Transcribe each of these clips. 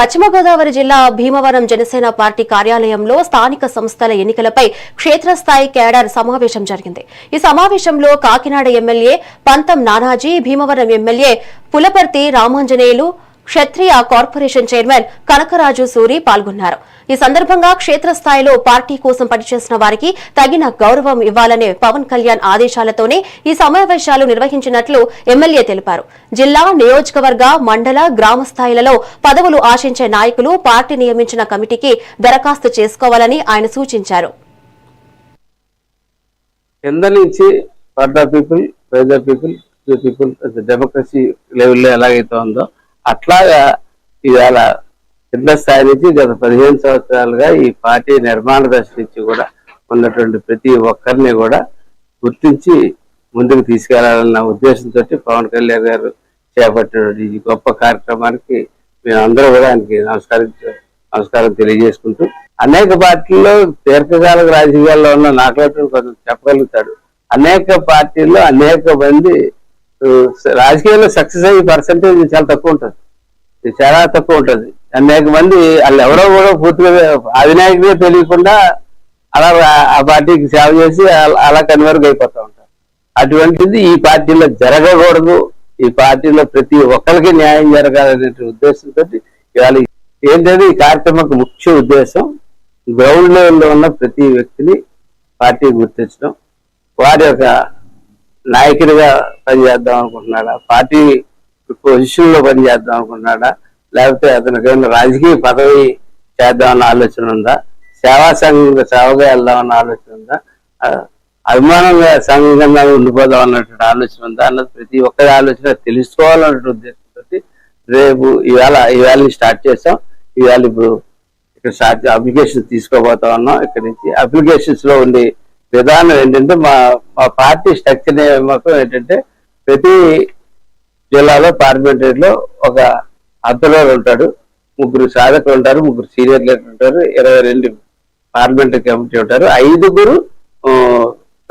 పశ్చిమ గోదావరి జిల్లా భీమవరం జనసేన పార్టీ కార్యాలయంలో స్థానిక సంస్థల ఎన్నికలపై క్షేత్రస్థాయి కేడర్ సమావేశం జరిగింది. ఈ సమావేశంలో కాకినాడ ఎమ్మెల్యే పంతం నానాజీ, భీమవరం ఎమ్మెల్యే పులపర్తి రామాంజనేయులు, క్షత్రియ కార్పొరేషన్ చైర్మన్ కనకరాజు సూరి పాల్గొన్నారు. ఈ సందర్భంగా క్షేత్రస్థాయిలో పార్టీ కోసం పనిచేసిన వారికి తగిన గౌరవం ఇవ్వాలనే పవన్ కళ్యాణ్ ఆదేశాలతోనే ఈ సమావేశాలు నిర్వహించినట్లు ఎమ్మెల్యే తెలిపారు. జిల్లా, నియోజకవర్గ, మండల, గ్రామ స్థాయిలలో పదవులు ఆశించే నాయకులు పార్టీ నియమించిన కమిటీకి దరఖాస్తు చేసుకోవాలని ఆయన సూచించారు. డెమోక్రసీ లెవెల్లో ఎలాగైతే ఉందో అట్లాగా ఇవాళ కింద స్థాయి నుంచి గత 15 సంవత్సరాలుగా ఈ పార్టీ నిర్మాణ దశ నుంచి కూడా ఉన్నటువంటి ప్రతి ఒక్కరిని కూడా గుర్తించి ముందుకు తీసుకెళ్లాలన్న ఉద్దేశంతో పవన్ కళ్యాణ్ గారు చేపట్టిన ఈ గొప్ప కార్యక్రమానికి మేమందరూ కూడా ఆయనకి నమస్కారం తెలియజేసుకుంటూ, అనేక పార్టీల్లో దీర్ఘకాలిక రాజకీయాల్లో ఉన్న నాయకులను కొంచెం చెప్పగలుగుతాడు. అనేక పార్టీల్లో అనేక మంది రాజకీయాల్లో సక్సెస్ అయ్యే పర్సెంటేజ్ చాలా తక్కువ ఉంటుంది, చాలా తక్కువ ఉంటుంది. అనేక మంది వాళ్ళు ఎవరో కూడా పూర్తిగా అధినాయకుడిగా తెలియకుండా అలా ఆ పార్టీకి సేవ చేసి అలా కన్వర్ట్ అయిపోతూ ఉంటారు. అటువంటిది ఈ పార్టీలో జరగకూడదు. ఈ పార్టీలో ప్రతి ఒక్కరికి న్యాయం జరగాలనే ఉద్దేశంతో ఇవాళ ఏంటంటే ఈ కార్యక్రమం ముఖ్య ఉద్దేశం గ్రౌండ్ లెవెల్లో ఉన్న ప్రతి వ్యక్తిని పార్టీ గుర్తించడం, వారి యొక్క నాయకుడిగా పనిచేద్దాం అనుకుంటున్నాడా, పార్టీ పొజిషన్ లో పనిచేద్దాం అనుకుంటున్నాడా, లేకపోతే అతనికి ఏమైనా రాజకీయ పదవి చేద్దామన్న ఆలోచన ఉందా, సేవా సేవగా వెళ్దామన్న ఆలోచన ఉందా, అభిమానంగా సంఘంగా ఉండిపోదాం అన్నటువంటి ఆలోచన ఉందా అన్నది ప్రతి ఒక్కరి ఆలోచన తెలుసుకోవాలన్న ఉద్దేశంతో రేపు ఇవాళ స్టార్ట్ చేసాం. ఇవాళ ఇప్పుడు ఇక్కడ అప్లికేషన్స్ తీసుకోబోతా ఉన్నాం. ఇక్కడ నుంచి అప్లికేషన్స్ లో ఉండే విధానం ఏంటంటే మా పార్టీ స్ట్రక్చర్ మాత్రం ఏంటంటే ప్రతి జిల్లాలో పార్లమెంటరీలో ఒక అబ్జర్వర్ ఉంటాడు, 3 సాధకులు ఉంటారు, 3 సీనియర్ లీడర్లు ఉంటారు, 22 పార్లమెంటరీ కమిటీ ఉంటారు, 5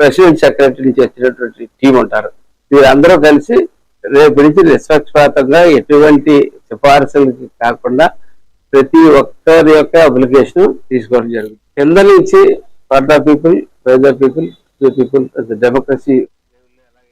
ప్రెసిడెంట్ సెక్రటరీ నుంచి వచ్చినటువంటి టీం ఉంటారు. వీరందరూ కలిసి రేపు నుంచి నిష్పక్షపాతంగా ఎటువంటి సిఫార్సులకి కాకుండా ప్రతి ఒక్కరి యొక్క అప్లికేషన్ తీసుకోవడం జరుగుతుంది. కింద నుంచి for the people, by the people, to people, democracy